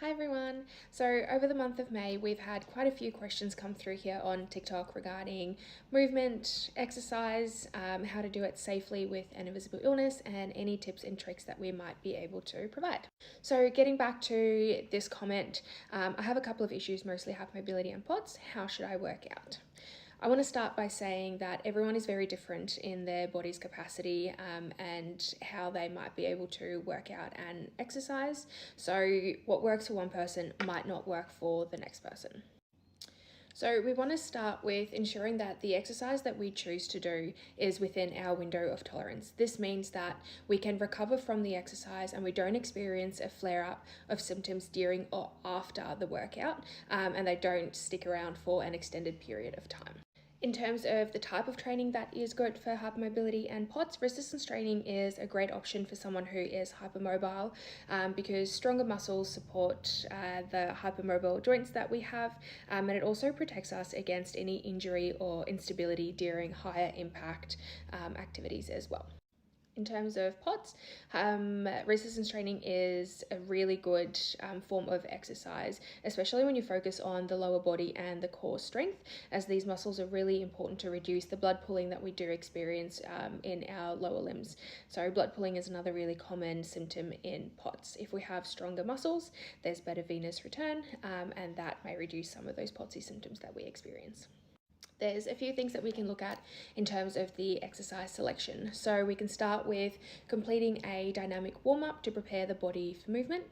Hi everyone. So over the month of May, we've had quite a few questions come through here on TikTok regarding movement, exercise, how to do it safely with an invisible illness, and any tips and tricks that we might be able to provide. So getting back to this comment, I have a couple of issues, mostly hypermobility and POTS. How should I work out? I want to start by saying that everyone is very different in their body's capacity and how they might be able to work out and exercise. So, what works for one person might not work for the next person. So, we want to start with ensuring that the exercise that we choose to do is within our window of tolerance. This means that we can recover from the exercise and we don't experience a flare up of symptoms during or after the workout, and they don't stick around for an extended period of time. In terms of the type of training that is good for hypermobility and POTS, resistance training is a great option for someone who is hypermobile because stronger muscles support the hypermobile joints that we have, and it also protects us against any injury or instability during higher impact activities as well. In terms of POTS, resistance training is a really good form of exercise, especially when you focus on the lower body and the core strength, as these muscles are really important to reduce the blood pooling that we do experience in our lower limbs. So blood pooling is another really common symptom in POTS. If we have stronger muscles, there's better venous return, and that may reduce some of those POTSy symptoms that we experience. There's a few things that we can look at in terms of the exercise selection. So we can start with completing a dynamic warm-up to prepare the body for movement,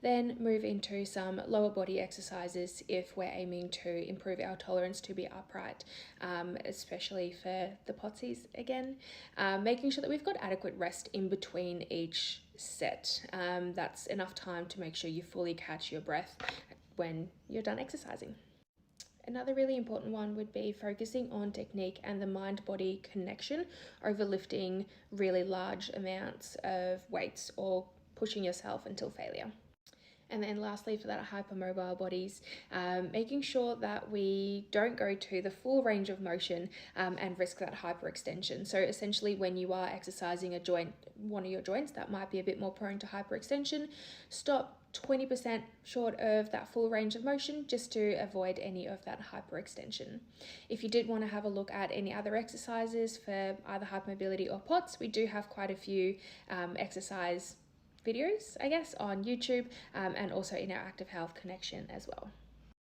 then move into some lower body exercises if we're aiming to improve our tolerance to be upright, especially for the POTSies again, making sure that we've got adequate rest in between each set. That's enough time to make sure you fully catch your breath when you're done exercising. Another really important one would be focusing on technique and the mind-body connection over lifting really large amounts of weights or pushing yourself until failure. And then lastly, for that hypermobile bodies, making sure that we don't go to the full range of motion and risk that hyperextension. So essentially when you are exercising a joint, one of your joints that might be a bit more prone to hyperextension, stop 20% short of that full range of motion just to avoid any of that hyperextension. If you did want to have a look at any other exercises for either hypermobility or POTS, we do have quite a few exercise videos, I guess, on YouTube and also in our Active Health connection as well.